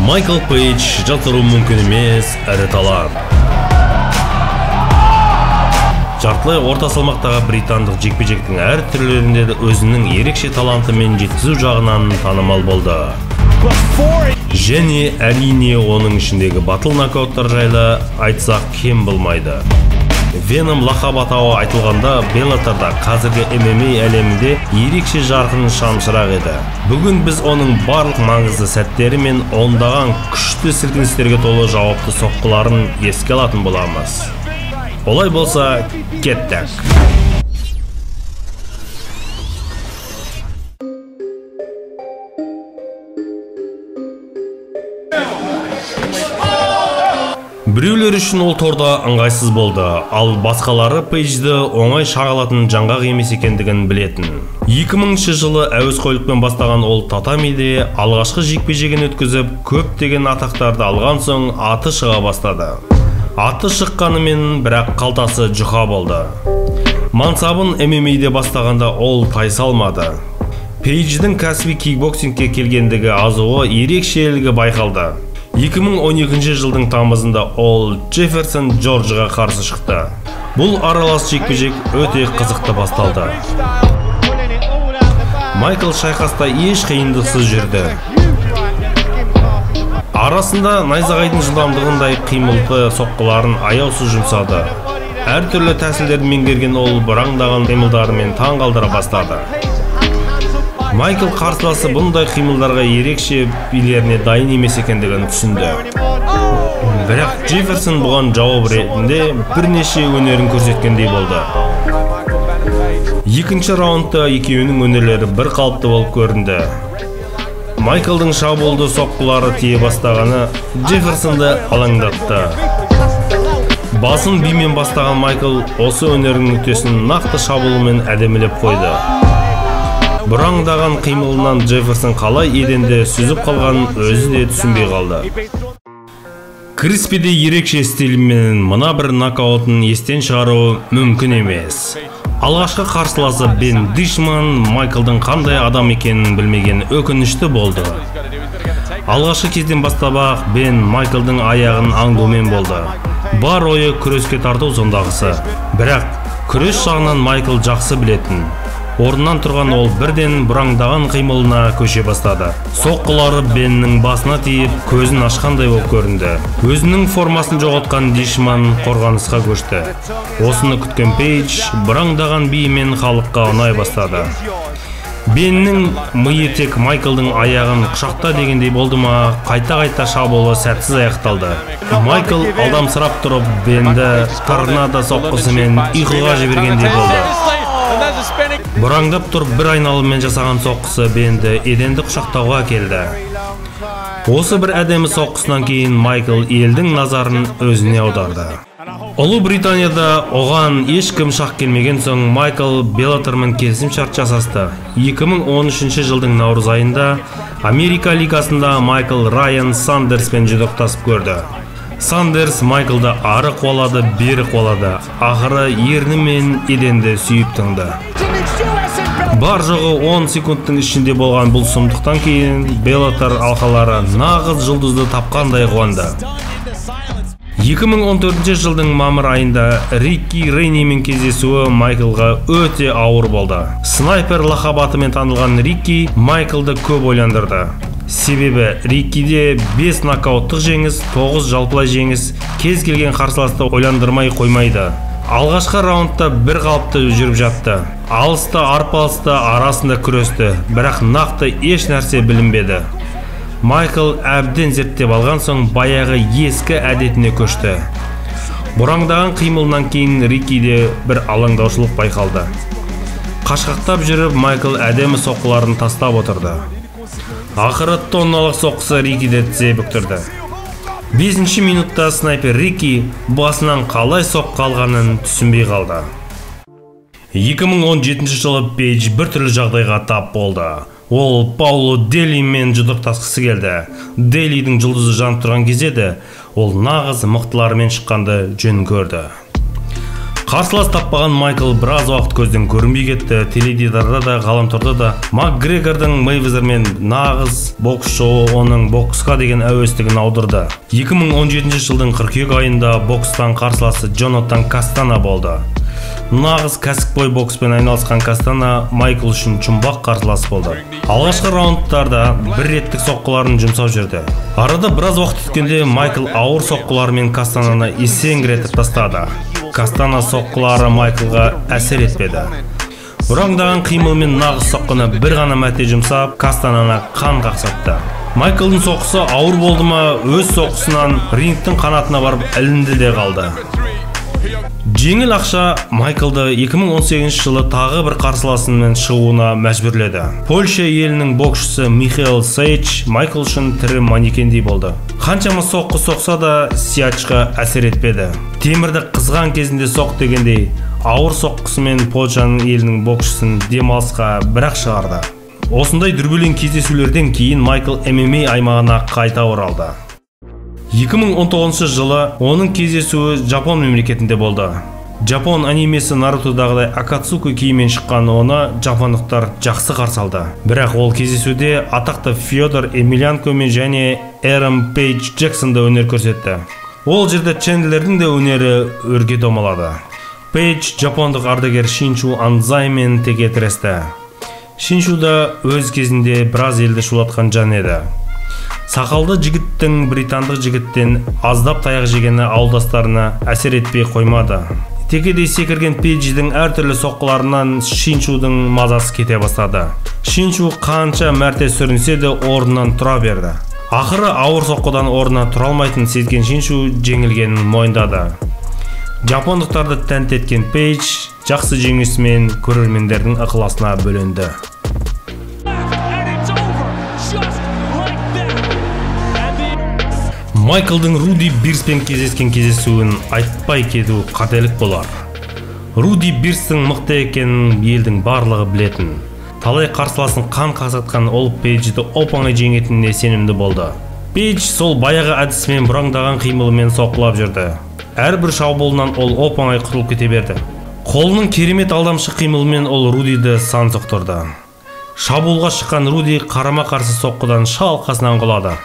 Майкл Пейдж жатыру мүмкін емес, әрі талант. Жартылай орта салмақтағы британдық жекпе-жектің әр түрлерінде өзінің ерекше таланты мен жеткізу жағынан танымал болды. Және әрине оның ішіндегі батыл нокауттар жайлы айтсақ кем болмайды. Venom лақап атауы айтылғанда Bellator'да қазіргі MMA әлемінде ерекше жарқын шамшырақ еді. Бүгін біз оның барлық маңызды сәттері мен ондаған күшті сілкіністерге толы жауапты соққыларын еске алатын боламыз. Олай болса, кеттік. Біреулер үшін ол торда ыңғайсыз болды, ал басқалары Пейджді оңай шағалатын жаңғақ емес екендігін білетін. 2000 жылы әуесқойлықпен бастаған ол татамиде алғашқы жекпе-жегін өткізіп, көптеген атақтарды алған соң аты шыға бастады. Аты шыққанымен бірақ қалтасы жұқа болды. Мансабын MMA-де бастағанда ол тайсалмады. Пейдждің кәсіби кикбоксингке келгендігі азуы ерекшелігі байқалды. 2012 жылдың тамызында ол Джефферсон Джорджға қарсы шықты. Бұл аралас жекпе-жек өте қызықты басталды. Майкл шайқаста еш қиындықсыз жүрді. Арасында найзағайдың жылдамдығындай қимылды соққыларын аяусыз жұмсады. Әр түрлі тәсілдерді меңгерген ол бұраңдаған қимылдарымен таң қалдыра бастады. Майкл қарсыласы бұндай қимылдарға ерекше билеріне дайын емес екендігін түсінді. Бірақ Джефферсон бұған жауап ретінде бірнеше өнерін көрсеткендей болды. Екінші раундта екеуінің өнерлері бір қалыпты болып көрінді. Майклдың шабуылды соққылары тие бастағаны Джефферсонды алаңдатты. Басын бимен бастаған Майкл осы өнерінің нүктесін нақты шабуылымен әдемілеп қойды. Бұраңдаған қимылынан Джефферсон қалай еденде сүзіп қалғанын өзі де түсінбей қалды. Криспиде ерекше стилімен мына бір нокаутын естен шығару мүмкін емес. Алғашқы қарсыласы Бен Дишман Майклдың қандай адам екенін білмеген өкінішті болды. Алғашқы кезден бастап Бен Майклдың аяғын аңдумен болды. Бар ойы күреске тарту сондағысы. Бірақ күрес жағынан Майкл жақсы білетін. Орнынан тұрған ол бірден бұраңдаған қимылына көше бастады. Соққылары Беннің басына тиіп, көзін ашқандай болып көрінді. Өзінің формасын жоғалтқан Дишман қорғанысқа көшті. Осыны күткен Пейдж бұраңдаған биімен халыққа ұнай бастады. Беннің миы тек Майклдың аяғын құшақта дегендей болды ма, қайта-қайта шабуылы сәтсіз аяқталды. Майкл алдамсырап тұрып Бенді торнадо соққысымен ұйқыға жібергендей болды. Бұраңдап тұрып бір айналыммен жасаған соққысы Бенді еденді құшақтауға келді. Осы бір әдемі соққысынан кейін Майкл елдің назарын өзіне аударды. Ұлыбританияда оған ешкім шақ келмеген соң Майкл Bellator'мен келісімшарт жасасты. 2013 жылдың наурыз айында Америка лигасында Майкл Райан Сандерспен жұдырықтасып көрді. Сандерс Майклды ары қуалады, бері қуалады. Ақыры ерні мен еденді сүйіп тыңды. Бар жоғы 10 секундтың ішінде болған бұл сұмдықтан кейін Bellator алқалары нағыз жұлдызды тапқандай қуанды. 2014 жылдың мамыр айында Рикки Рейнимен кездесуі Майклға өте ауыр болды. Снайпер лақабатымен танылған Рикки Майклды көп ойландырды. Себебі Риккиде 5 нокауттық жеңіс, 9 жалпылай жеңіс кез келген қарсыласты ойландырмай қоймайды. Алғашқы раундта бір қалыпты жүріп жатты. Алыста, арпалыста арасында күресті, бірақ нақты еш нәрсе білінбеді. Майкл әбден зерттеп алған соң баяғы ескі әдетіне көшті. Бұраңдаған қимылынан кейін Риккиде бір алаңдаушылық байқалды. Қашқақтап жүріп Майкл әдемі соққыларын тастап отырды. Ақыры тонналық соққысы Риккиде тізе бүктірді. 5-ші минутта снайпер Рикки басынан қалай соққы алғанын түсінбей қалды. 2017 жылы Пейдж бір түрлі жағдайға тап болды. Ол Пауло Делимен жұдырықтасқысы келді. Делидің жұлдызы жанып тұрған кезде ол нағыз мықтылармен шыққанды жөн көрді. Қарсылас таппаған Майкл біраз уақыт көзден көрінбей кетті. Теледидарда да, ғаламторда да Макгрегордың Мейвезермен нағыз боксшы оның боксқа деген әуестігін аудырды. 2017 жылдың қыркүйек айында бокстан қарсыласы Джонатан Кастана болды. Нағыз кәсіпқой бокспен айналысқан Кастана Майкл үшін жұмбақ қарсылас болды. Алғашқы раундтарда бір реттік соққыларын жұмсап жүрді. Арада біраз уақыт өткенде Майкл ауыр соққыларымен Кастананы есеңгіретіп тастады. Кастана соққылары Майклға әсер етпеді. Бұраңдаған қимылмен нағыз соққыны бір ғана мәрте жұмсап, Кастананы қан қақсатты. Майклдың соққысы ауыр болды ма, өз соққысынан рингтің қанатына барып ілінді де қалды. Жеңіл ақша Майклды 2018 жылы тағы бір қарсыласымен шығуына мәжбүрледі. Польша елінің боксшысы Михаил Сейдж Майкл үшін тірі манекендей болды. Қаншама соққы соқса да Сейджға әсер етпеді. Темірді қызған кезінде соқ дегендей, ауыр соққысымен Польшаның елінің боксшысын демалысқа бірақ шығарды. Осындай дүрбелең кездесулерден кейін Майкл MMA аймағына қайта оралды. 2019 жылы оның кездесуі Жапон мемлекетінде болды. Жапон анимесі Нарутодағыдай Акацуки киіммен шыққан оны жапондықтар жақсы қарсы алды. Бірақ ол кездесуде атақты Фьодор Емельянкомен және Эрам Пейдж Джексонда өнер көрсетті. Ол жерде Чендлердің де өнері өрге домалады. Пейдж жапондық ардагер Шинчу Анзаймен теке тіресті. Шинчу да өз кезінде біраз елді шулатқан жан еді. Сақалды жігіттің британдық жігіттен аздап таяқ жегені ауылдастарына әсер етпей қоймады. Текедей секірген Пейдждің әртүрлі соққыларынан Шинчудың мазасы кете бастады. Шинчу қанша мәрте сүрінсе де орнынан тұра берді. Ақыры ауыр соққыдан орнынан тұра алмайтын сезген Шинчу жеңілгенін мойындады. Жапондықтарды тәнті еткен Пейдж жақсы жеңісімен көрермендердің ықыласына бөленді. Майклдың Руди Бирспен кездескен кездесуін айтпай кету қателік болар. Руди Бирстің мықты екенін елдің барлығы білетін. Талай қарсыласын қан қақсатқан ол Пейджді оп-оңай жеңетініне сенімді болды. Пейдж сол баяғы әдісімен бұраңдаған қимылымен соққылап жүрді. Әрбір шабуылынан ол оп-оңай құтылып кете берді. Қолының керемет алдамшы қимылымен ол Рудиді сан соқтырды. Шабуылға шыққан Руди қарама-қарсы соққыдан шалқасынан құлады.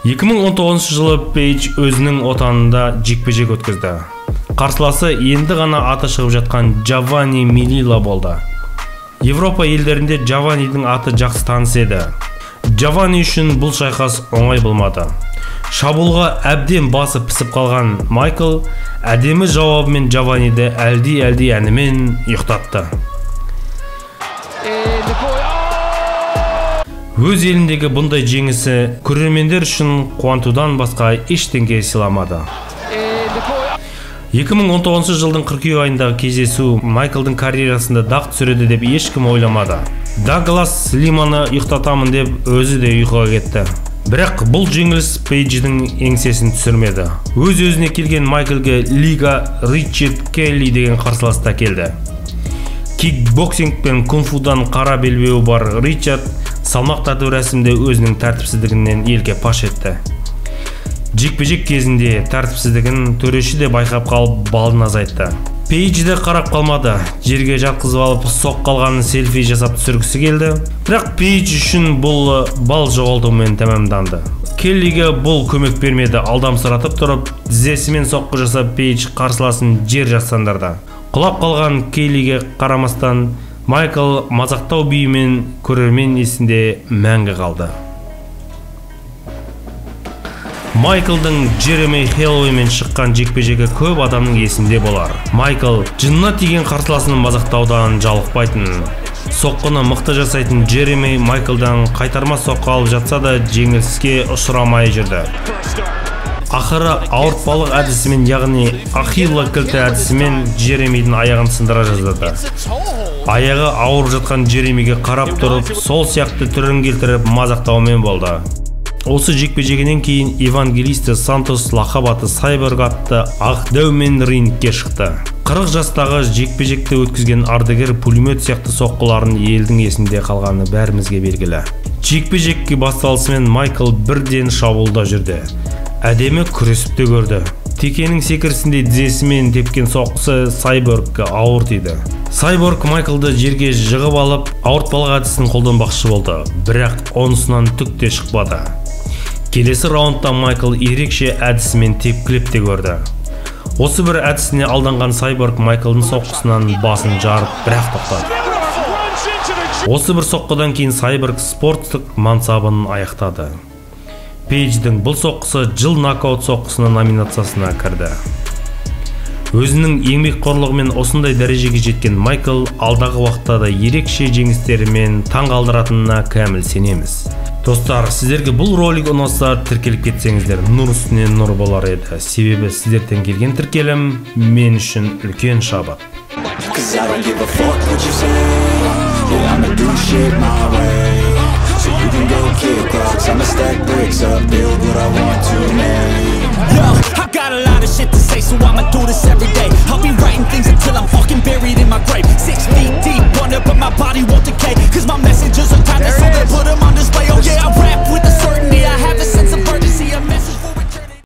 2019 жылы Пейдж өзінің отанында жекпе-жек өткізді. Қарсыласы енді ғана аты шығып жатқан Джованни Милила болды. Европа елдерінде Джованнидің аты жақсы таныс еді. Джованни үшін бұл шайқас оңай болмады. Шабуылға әбден басы пісіп қалған Майкл әдемі жауабымен Джованниді әлди әнімен ұйықтатты. Өз еліндегі бұндай жеңісі көрермендер үшін қуантудан басқа ештеңе сыйламады. 2019 жылдың қыркүйек айындағы кездесу Майклдың карьерасында дақ түсіреді деп ешкім ойламады. Даглас Лиманы ұйықтатамын деп өзі де ұйқыға кетті. Бірақ бұл жеңіліс Пейдждің еңсесін түсірмеді. Өз-өзіне келген Майклге Лига Ричард Келли деген қарсыласта келді. Кикбоксинг пен кунг-фудан қара белбеуі бар Ричард салмақ тарту рәсімде өзінің тәртіпсіздігінен елге паш етті. Жекпе-жек кезінде тәртіпсіздігін төреші де байқап қалып балын азайтты. Пейдж де қарап қалмады. Жерге жатқызып алып соқ қалғанын селфи жасап түсіргісі келді. Бірақ Пейдж үшін бұл бал жоғалтумен тәмамданды. Келлиге бұл көмек бермеді. Алдамсыратып тұрып, тізесімен соққы жасап Пейдж қарсыласын жер жастандырды. Құлап қалған Келлиге қарамастан Майкл мазақтау биімен көрермен есінде мәңгі қалды. Майклдың Джереми Хэллоуеймен шыққан жекпе-жегі көп адамның есінде болар. Майкл жынына тиген қарсыласының мазақтаудан жалықпайтын. Соққыны мықты жасайтын Джереми Майклдан қайтарма соққы алып жатса да жеңіліске ұшырамай жүрді. Ақыры ауыртпалық әдісімен, яғни Ахилла кілті әдісімен Джеремидің аяғын сындыра жаздады. Аяғы ауырып жатқан Джеремиге қарап тұрып, сол сияқты түрін келтіріп мазақтаумен болды. Осы жекпе-жегінен кейін Евангелисто Сантос лақап аты Сайборг атты ақ дәумен рингке шықты. 40 жастағы жекпе-жекте өткізген ардагер пулемет сияқты соққыларын елдің есінде қалғаны бәрімізге белгілі. Жекпе-жекке басталысымен Майкл бірден шабуылда жүрді. Әдемі күресіп те көрді. Текенің секірісінде тізесімен тепкен соққысы Сайборгқа ауыр тиді. Сайборг Майклды жерге жығып алып, ауыртпалық әдісін қолданбақшы болды, бірақ онысынан түк те шықпады. Келесі раундта Майкл ерекше әдісімен тепкілеп те көрді. Осы бір әдісіне алданған Сайборг Майклдың соққысынан басын жарып, бірақ тоқтады. Осы бір соққыдан кейін Сайборг спорттық мансабын аяқтады. Пейдждің бұл соққысы жыл нокаут соққысына номинациясына кірді. Өзінің еңбекқорлығымен осындай дәрежеге жеткен Майкл алдағы уақытта да ерекше жеңістерімен таң қалдыратынына кәміл сенеміз. Достар, сіздерге бұл ролик ұнаса тіркеліп кетсеңіздер, нұр үстіне нұр болар еді. Себебі сіздерден келген тіркелім мен үшін үлкен шабыт. So you can go kick rocks, I'ma stack bricks up, build what I want to make. Yo, I got a lot of shit to say, so I'ma do this every day. I'll be writing things until I'm fucking buried in my grave. 6 feet deep, wonder but my body won't decay, cause my messages are timeless, so they put them on display, oh yeah.